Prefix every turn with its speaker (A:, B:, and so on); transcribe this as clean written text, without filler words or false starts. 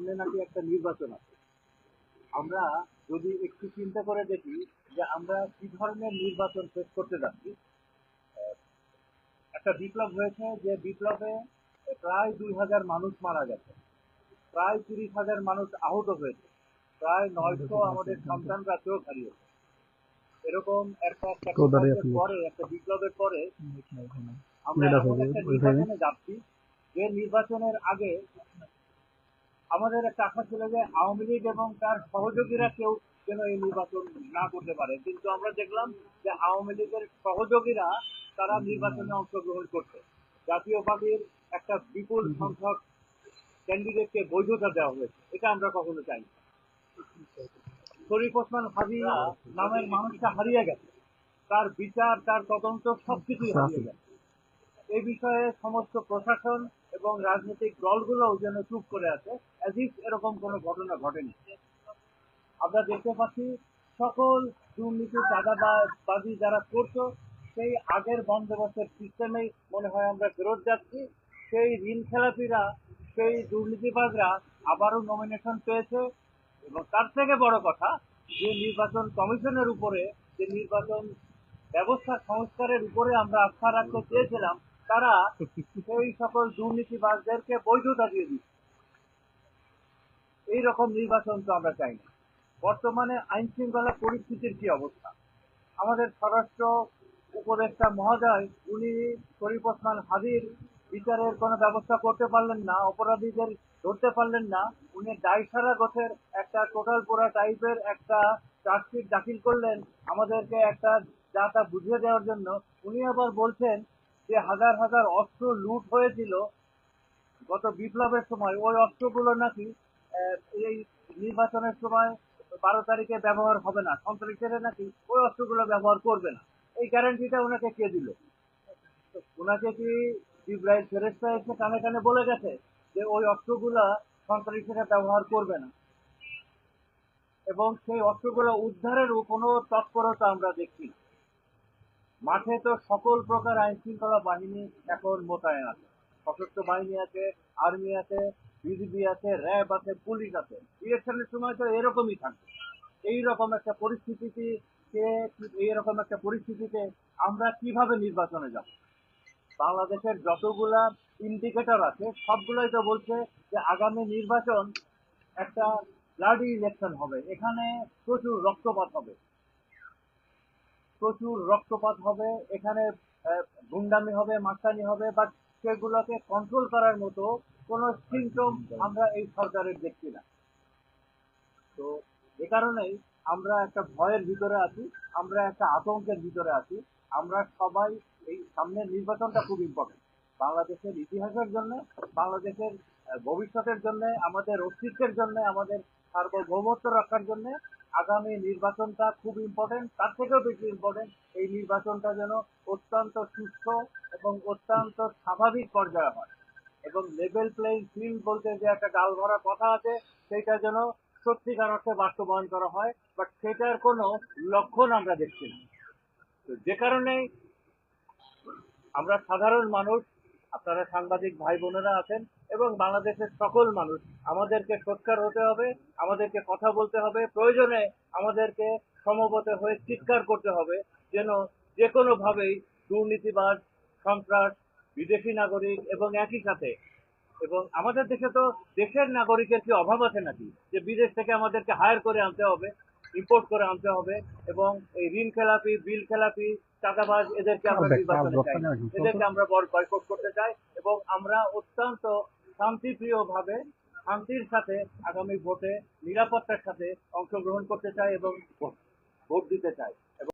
A: সামনে নাকি একটা নির্বাচন আছে। আমরা যদি একটু চিন্তা করে দেখি যে আমরা কি ধরনের নির্বাচন শেষ করতে যাচ্ছি। একটা বিপ্লব হয়েছে, যে বিপ্লবে প্রায় 2000 মানুষ মারা গেছে, প্রায় 30,000 মানুষ আহত হয়েছে, প্রায় 900 আমাদের সন্তানরা চোখ হারিয়েছে। এরকম একটা পরে, একটা বিপ্লবের পরে আমরা এমন একটা নির্বাচনে যাচ্ছি, যে নির্বাচনের আগে আমাদের একটা আশা ছিল যে আওয়ামী লীগ এবং তার সহযোগীরা কেউ যেন এই নির্বাচন না করতে পারে, কিন্তু আমরা দেখলাম যে আওয়ামী লীগের সহযোগীরা তারা নির্বাচনে অংশগ্রহণ করছে। জাতীয় পার্টির একটা বিপুল সংখ্যক ক্যান্ডিডেটকে বৈধতা দেওয়া হয়েছে, এটা আমরা কখনো চাই না। শরীফ ওসমান হাদি নামের মানুষটা হারিয়ে গেছে, তার বিচার, তার তদন্ত সবকিছুই হারিয়ে গেছে। এই বিষয়ে সমস্ত প্রশাসন এবং রাজনৈতিক দলগুলোও যেন চুপ করে আছে, as if এরকম কোনো ঘটনা ঘটেনি। আমরা দেখতে পাচ্ছি সকল দুর্নীতি চাঁদাবাজি যারা করতো, সেই আগের বন্দোবস্তের সিস্টেমেই মনে হয় আমরা ফেরত যাচ্ছি। সেই ঋণ খেলাপিরা, সেই দুর্নীতিবাজরা আবারও নমিনেশন পেয়েছে। এবং তার থেকে বড় কথা, যে নির্বাচন কমিশনের উপরে, যে নির্বাচন ব্যবস্থা সংস্কারের উপরে আমরা আস্থা রাখতে চেয়েছিলাম, তারা সেই সকল দুর্নীতিবাজদেরকে বৈধতা দিয়ে দিচ্ছে। এইরকম নির্বাচন তো আমরা চাই না। বর্তমানে আইন শৃঙ্খলা পরিস্থিতির কি অবস্থা? আমাদের স্বরাষ্ট্র উপদেষ্টা মহোদয়, উনি শরীফ ওসমান হাদির বিচারের কোনো ব্যবস্থা করতে পারলেন না, অপরাধীদের ধরতে পারলেন না। উনি দায়সারা গোছের একটা টোটাল পোড়া টাইপের একটা চার্জশিট দাখিল করলেন আমাদেরকে একটা যা তা বুঝিয়ে দেওয়ার জন্য। উনি আবার বলছেন যে হাজার হাজার অস্ত্র লুট হয়েছিল গত বিপ্লবের সময়, ওই অস্ত্রগুলো নাকি এই নির্বাচনের সময় 12 তারিখে ব্যবহার হবে না, সন্ত্রাসীরা নাকি ওই অস্ত্রগুলো ব্যবহার করবে না। এই গ্যারান্টিটা ওনাকে কে দিল? ওনাকে কি জিব্রাইল ফেরেশতা এসে কানে কানে বলে গেছে যে ওই অস্ত্রগুলা সন্ত্রাসীরা ব্যবহার করবে না? এবং সেই অস্ত্রগুলো উদ্ধারেরও কোনো তৎপরতা আমরা দেখছি না। মাঠে তো সকল প্রকার আইন শৃঙ্খলা বাহিনী এখন মোতায়েন আছে, সশস্ত্র বাহিনী আছে, আর্মি আছে, বিজিবি আছে, র্যাব আছে, পুলিশ আছে। ইলেকশনের সময় তো এরকমই থাকবে। এইরকম একটা পরিস্থিতিতে এইরকম একটা পরিস্থিতিতে আমরা কিভাবে নির্বাচনে যাব? বাংলাদেশের যতগুলা ইন্ডিকেটর আছে সবগুলোই তো বলছে যে আগামী নির্বাচন একটা ব্লাডি ইলেকশন হবে, এখানে প্রচুর রক্তপাত হবে, প্রচুর রক্তপাত হবে, এখানে গুন্ডামি হবে, মাস্তানি হবে, বাট সেগুলোকে কন্ট্রোল করার মতো কোনো সিমটম আমরা এই সরকারের দেখছি না। তো এ কারণেই আমরা একটা ভয়ের ভিতরে আছি, আমরা একটা আতঙ্কের ভিতরে আছি। আমরা সবাই, এই সামনের নির্বাচনটা খুব ইম্পর্টেন্ট বাংলাদেশের ইতিহাসের জন্য, বাংলাদেশের ভবিষ্যতের জন্য, আমাদের অস্তিত্বের জন্য, আমাদের সার্বভৌমত্ব রক্ষার জন্য আগামী নির্বাচনটা খুব ইম্পর্টেন্ট। তার থেকেও বেশি ইম্পর্টেন্ট এই নির্বাচনটা যেন অত্যন্ত সুস্থ এবং অত্যন্ত স্বাভাবিক পর্যায়ে হয়, এবং লেভেল প্লেইং ফিল্ড বলতে যে একটা গাল ভরা কথা আছে, সেটা যেন সত্যিকার অর্থে বাস্তবায়ন করা হয়, বাট সেটার কোনো লক্ষণ আমরা দেখছি না। তো যে কারণে আমরা সাধারণ মানুষ, আপনারা সাংবাদিক ভাই বোনেরা আছেন, এবং বাংলাদেশের সকল মানুষ, আমাদেরকে সোচ্চার হতে হবে, আমাদেরকে কথা বলতে হবে, প্রয়োজনে আমাদেরকে সমবেত হয়ে চিৎকার করতে হবে, যেন যে কোনো ভাবেই দুর্নীতিবাজ, সন্ত্রাস, বিদেশি নাগরিক এবং একই সাথে, এবং আমাদের দেশে তো দেশের নাগরিকের কি অভাব আছে নাকি যে বিদেশ থেকে আমাদেরকে হায়ার করে আনতে হবে, ইম্পোর্ট করে আনতে হবে, এবং এই ঋণ খেলাপি, বিল খেলাপি, চাঁদাবাজ, এদেরকে আমরা নির্বাচনে চাই না, এদেরকে আমরা বয়কট করতে চাই, এবং আমরা অত্যন্ত শান্তিপ্রিয় ভাবে, শান্তির সাথে আগামী ভোটে নিরাপত্তার সাথে অংশগ্রহণ করতে চাই এবং ভোট দিতে চাই।